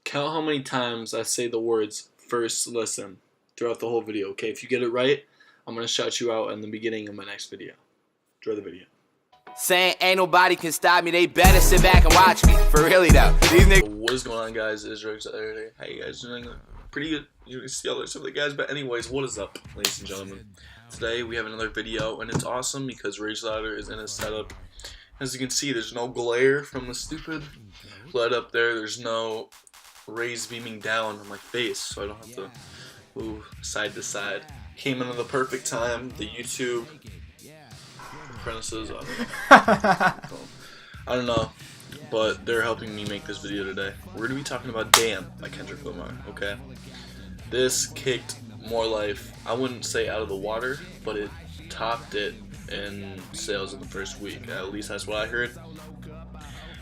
Count how many times I say the words first listen throughout the whole video, okay? If you get it right, I'm going to shout you out in the beginning of my next video. Enjoy the video. Saying ain't nobody can stop me, they better sit back and watch me. For really though, these niggas. What is going on, guys? It is Rick Saturday. How you guys doing? Pretty good. You can see all the stuff, guys. But anyways, what is up, ladies and gentlemen? Today we have another video, and it's awesome because Rage Ladder is in a setup. As you can see, there's no glare from the stupid LED up there. There's no rays beaming down on my face, so I don't have to move side to side. Came in at the perfect time. The YouTube apprentices, I don't know, but they're helping me make this video today. We're gonna be talking about "Damn" by Kendrick Lamar. Okay, this kicked more life. I wouldn't say out of the water, but it topped it in sales in the first week. At least that's what I heard,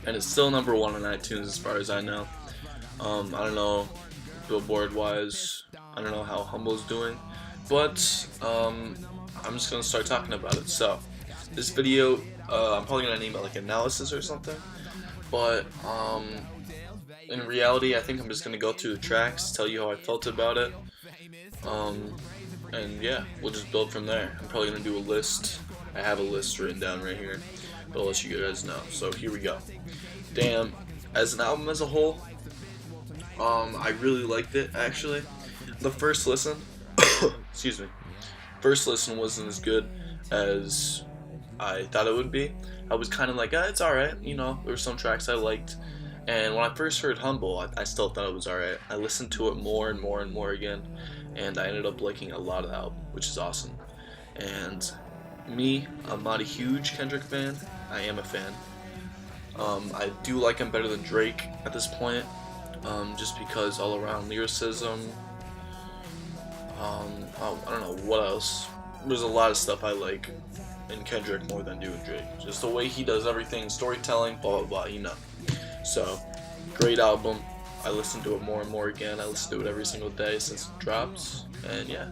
and it's still #1 on iTunes as far as I know. I don't know Billboard wise. I don't know how Humble's doing, but I'm just gonna start talking about it. So this video, I'm probably gonna name it like analysis or something, but in reality, I think I'm just gonna go through the tracks, tell you how I felt about it, and yeah, we'll just build from there. I'm probably gonna do a list. I have a list written down right here, but I'll let you guys know. So here we go. Damn, as an album as a whole, I really liked it actually. The first listen, excuse me, first listen wasn't as good as I thought it would be. I was kind of like, it's alright, you know, there were some tracks I liked. And when I first heard Humble, I still thought it was alright. I listened to it more and more and more again, and I ended up liking a lot of the album, which is awesome. And me, I'm not a huge Kendrick fan. I am a fan. I do like him better than Drake at this point, just because all around lyricism, I don't know what else. There's a lot of stuff I like in Kendrick more than do in Drake. Just the way he does everything, storytelling, blah blah blah, you know. So, great album. I listen to it more and more again. I listen to it every single day since it drops. And yeah.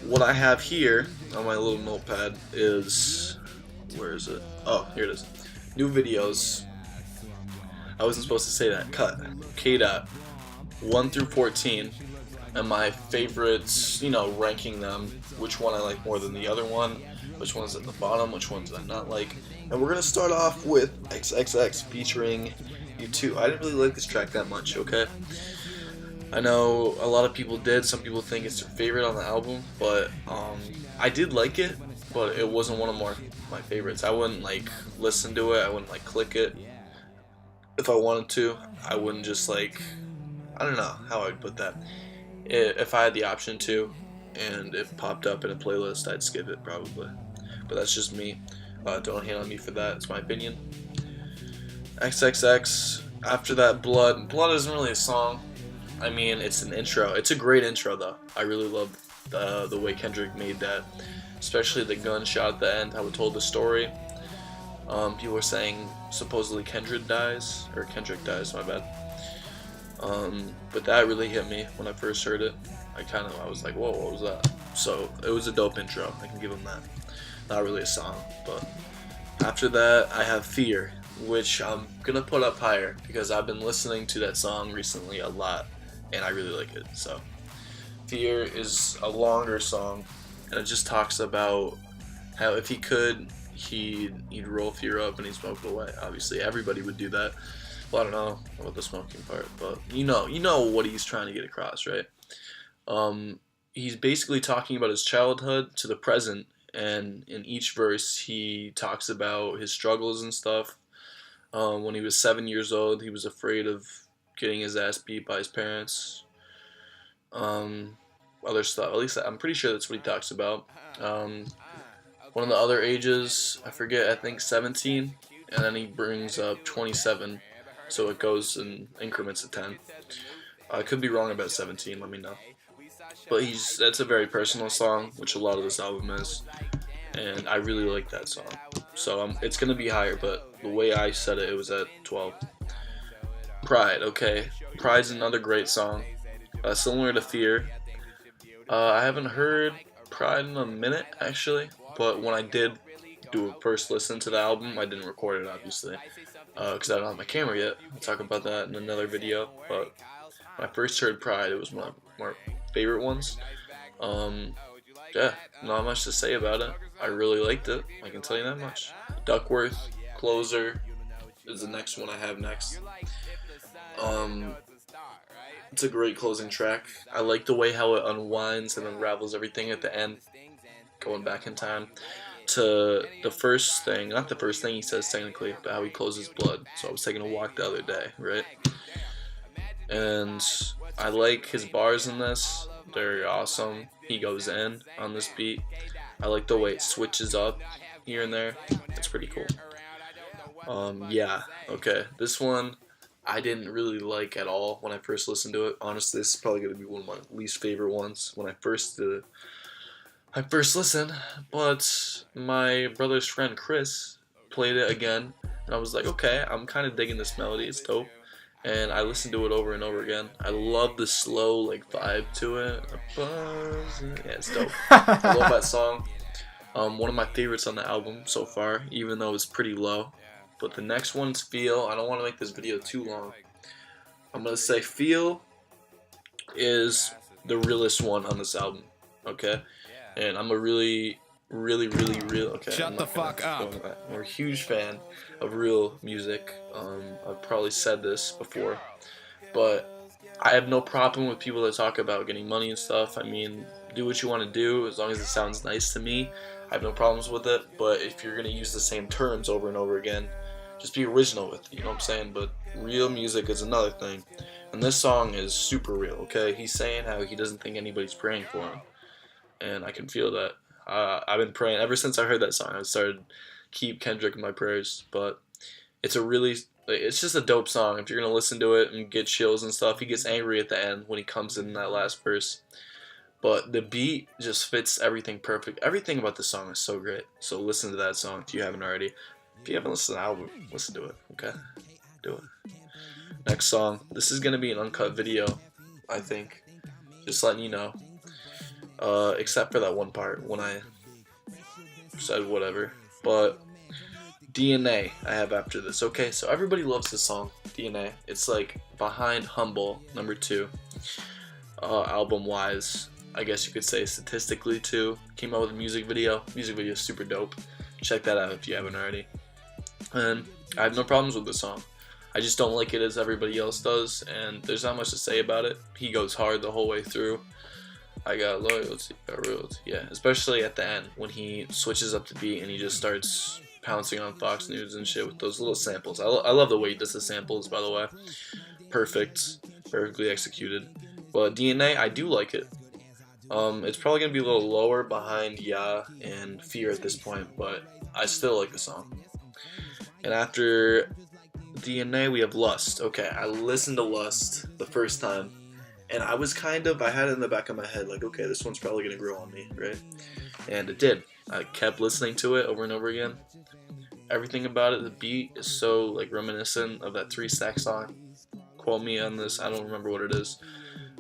What I have here on my little notepad is, where is it? Oh, here it is. New videos. I wasn't supposed to say that. Cut. K-Dot 1 through 14. And my favorites, you know, ranking them, which one I like more than the other one, which one's at the bottom, which ones I not like. And we're gonna start off with XXX featuring U2. I didn't really like this track that much, okay? I know a lot of people did. Some people think it's their favorite on the album, but I did like it, but it wasn't one of my favorites. I wouldn't like listen to it. I wouldn't like click it. If I wanted to, I wouldn't just like, I don't know how I'd put that. If I had the option to, and it popped up in a playlist, I'd skip it probably. But that's just me. Don't hate on me for that. It's my opinion. XXX. After that, Blood. Blood isn't really a song. I mean, it's an intro. It's a great intro though. I really love the way Kendrick made that, especially the gunshot at the end. How it told the story. People were saying supposedly Kendrick dies, my bad. But that really hit me when I first heard it. I was like, whoa, what was that? So it was a dope intro. I can give him that. Not really a song, but after that I have Fear, which I'm gonna put up higher because I've been listening to that song recently a lot, and I really like it. So Fear is a longer song, and it just talks about how if he could, he'd roll Fear up and he'd smoke it away. Obviously, everybody would do that. Well, I don't know about the smoking part, but you know what he's trying to get across, right? He's basically talking about his childhood to the present, and in each verse he talks about his struggles and stuff. When he was 7 years old, he was afraid of getting his ass beat by his parents. Other stuff, at least I'm pretty sure that's what he talks about. One of the other ages, I forget, I think 17, and then he brings up 27. So it goes in increments of 10. I could be wrong about 17, let me know. But that's a very personal song, which a lot of this album is. And I really like that song. So it's going to be higher, but the way I said it, it was at 12. Pride, okay. Pride's another great song. Similar to Fear. I haven't heard Pride in a minute, actually. But when I did do a first listen to the album. I didn't record it, obviously, because I don't have my camera yet. I'll talk about that in another video. But when I first heard Pride, it was one of my favorite ones. Yeah, not much to say about it. I really liked it. I can tell you that much. Duckworth, Closer is the next one I have next. It's a great closing track. I like the way how it unwinds and unravels everything at the end, going back in time to the first thing, not the first thing he says technically, but how he closes blood. So I was taking a walk the other day, right? And I like his bars in this. They're awesome. He goes in on this beat. I like the way it switches up here and there. It's pretty cool. Yeah, okay. This one I didn't really like at all when I first listened to it. Honestly, this is probably going to be one of my least favorite ones when I first listened. But my brother's friend Chris played it again, and I was like, okay, I'm kind of digging this melody. It's dope. And I listened to it over and over again. I love the slow like vibe to it. Yeah, it's dope. I love that song. One of my favorites on the album so far, even though it's pretty low. But the next one's Feel. I don't want to make this video too long. I'm going to say Feel is the realest one on this album, okay? And I'm a really, okay. Shut the fuck up. I'm a huge fan of real music. I've probably said this before, but I have no problem with people that talk about getting money and stuff. I mean, do what you want to do as long as it sounds nice to me. I have no problems with it, but if you're going to use the same terms over and over again, just be original with it, you know what I'm saying? But real music is another thing. And this song is super real, okay? He's saying how he doesn't think anybody's praying for him. And I can feel that. I've been praying ever since I heard that song. I started keep Kendrick in my prayers. But it's just a dope song. If you're going to listen to it and get chills and stuff, he gets angry at the end when he comes in that last verse. But the beat just fits everything perfect. Everything about the song is so great. So listen to that song if you haven't already. If you haven't listened to the album, listen to it, okay? Do it. Next song. This is going to be an uncut video, I think. Just letting you know. Except for that one part when I said whatever. But DNA I have after this. Okay, so everybody loves this song, DNA. It's like behind Humble, number 2. Album-wise, I guess you could say statistically too. Came out with a music video. Music video is super dope. Check that out if you haven't already. And I have no problems with the song. I just don't like it as everybody else does, and there's not much to say about it. He goes hard the whole way through. I got loyalty, got realty. Yeah, especially at the end when he switches up the beat and he just starts pouncing on Fox News and shit with those little samples. I love the way he does the samples, by the way. Perfectly executed. But DNA, I do like it. It's probably going to be a little lower behind Yeah and Fear at this point, but I still like the song. And after DNA, we have Lust. Okay, I listened to Lust the first time, and I had it in the back of my head, like, okay, this one's probably going to grow on me, right? And it did. I kept listening to it over and over again. Everything about it, the beat is so, like, reminiscent of that 3 Stack song. Quote me on this, I don't remember what it is.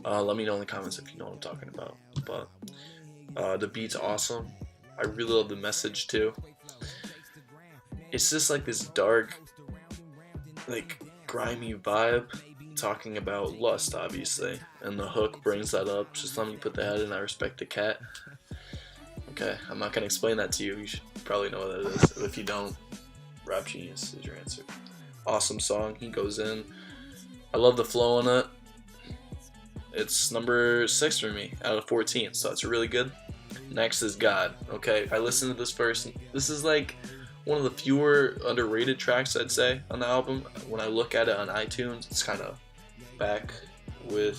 Let me know in the comments if you know what I'm talking about. But the beat's awesome. I really love the message too. It's just like this dark, like grimy vibe, talking about lust, obviously, and the hook brings that up. Just let me put the head in. I respect the cat. Okay, I'm not gonna explain that to you. You should probably know what that is. If you don't, Rap Genius is your answer. Awesome song. He goes in. I love the flow on it. It's number 6 for me out of 14, so it's really good. Next is God. Okay, I listened to this first. This is like one of the fewer underrated tracks, I'd say, on the album. When I look at it on iTunes, it's kind of back with,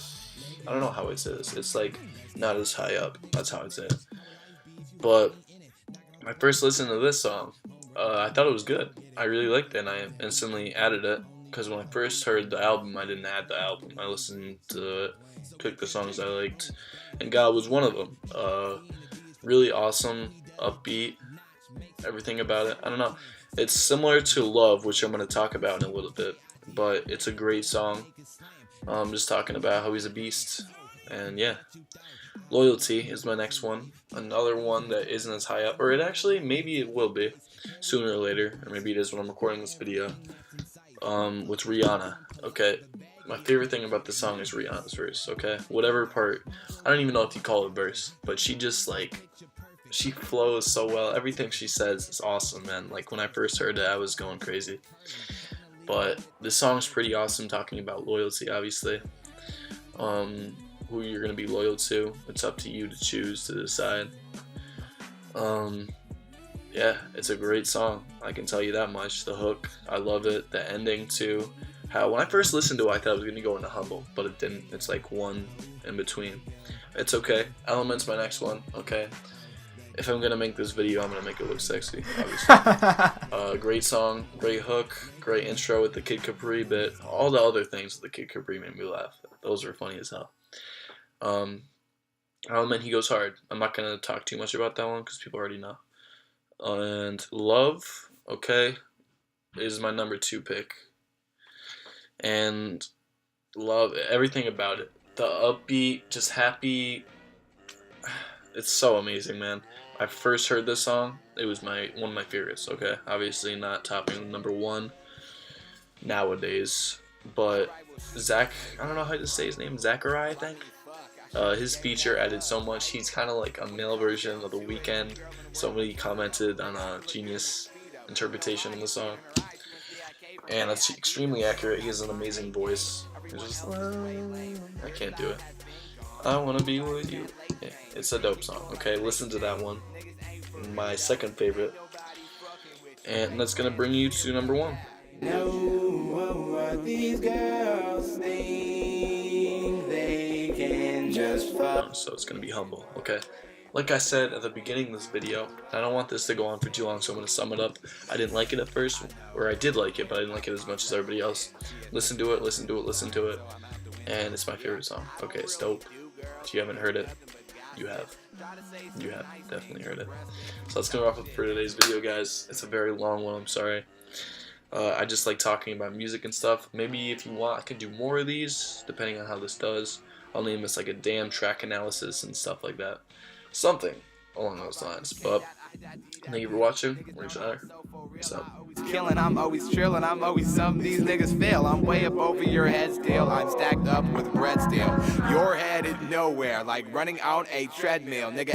I don't know how I'd say this. It's like not as high up. That's how I'd say it. But my first listen to this song, I thought it was good. I really liked it, and I instantly added it. Because when I first heard the album, I didn't add the album. I listened to it, picked the songs I liked, and God was one of them. Really awesome, upbeat, everything about it. I don't know. It's similar to Love, which I'm going to talk about in a little bit, but it's a great song. Just talking about how he's a beast, And yeah, Loyalty is my next one. Another one that isn't as high up, or it actually, maybe it will be sooner or later, or maybe it is when I'm recording this video, with Rihanna. Okay, my favorite thing about this song is Rihanna's verse, okay? Whatever part, I don't even know if you call it verse, but she just, like, she flows so well. Everything she says is awesome, man. Like, when I first heard it, I was going crazy. But this song's pretty awesome, talking about loyalty, obviously. Who you're going to be loyal to. It's up to you to choose, to decide. Yeah, it's a great song. I can tell you that much. The hook, I love it. The ending, too. How when I first listened to it, I thought it was going to go into Humble, but it didn't. It's like one in between. It's okay. Element's my next one, okay? If I'm going to make this video, I'm going to make it look sexy, obviously. Great song, great hook, great intro with the Kid Capri bit. All the other things with the Kid Capri made me laugh. Those were funny as hell. Element, he goes hard. I'm not going to talk too much about that one because people already know. And Love, okay, is my number 2 pick. And Love, everything about it. The upbeat, just happy. It's so amazing, man. I first heard this song, it was one of my favorites, okay? Obviously not topping number 1 nowadays. But Zach, I don't know how to say his name, Zachariah, I think? His feature added so much. He's kind of like a male version of The Weeknd. Somebody commented on a genius interpretation of the song. And that's extremely accurate. He has an amazing voice. He's just, I can't do it. I wanna be with you. Yeah, it's a dope song, okay? Listen to that one. My second favorite. And that's gonna bring you to number 1. These girls think they can just fuck. So it's gonna be Humble, okay? Like I said at the beginning of this video, I don't want this to go on for too long, so I'm gonna sum it up. I didn't like it at first, or I did like it, but I didn't like it as much as everybody else. Listen to it, listen to it, listen to it, and it's my favorite song. Okay, it's dope. If you haven't heard it, you have. You have definitely heard it. So that's gonna wrap up for today's video, guys. It's a very long one, I'm sorry. I just like talking about music and stuff. Maybe if you want, I can do more of these, depending on how this does. I'll name this like a damn track analysis and stuff like that. Something along those lines. But thank you for watching. We're What's up? Killing, I'm always chilling, I'm always something these niggas fail. I'm way up over your head still. I'm stacked up with bread still. You're headed nowhere, like running on a treadmill, nigga.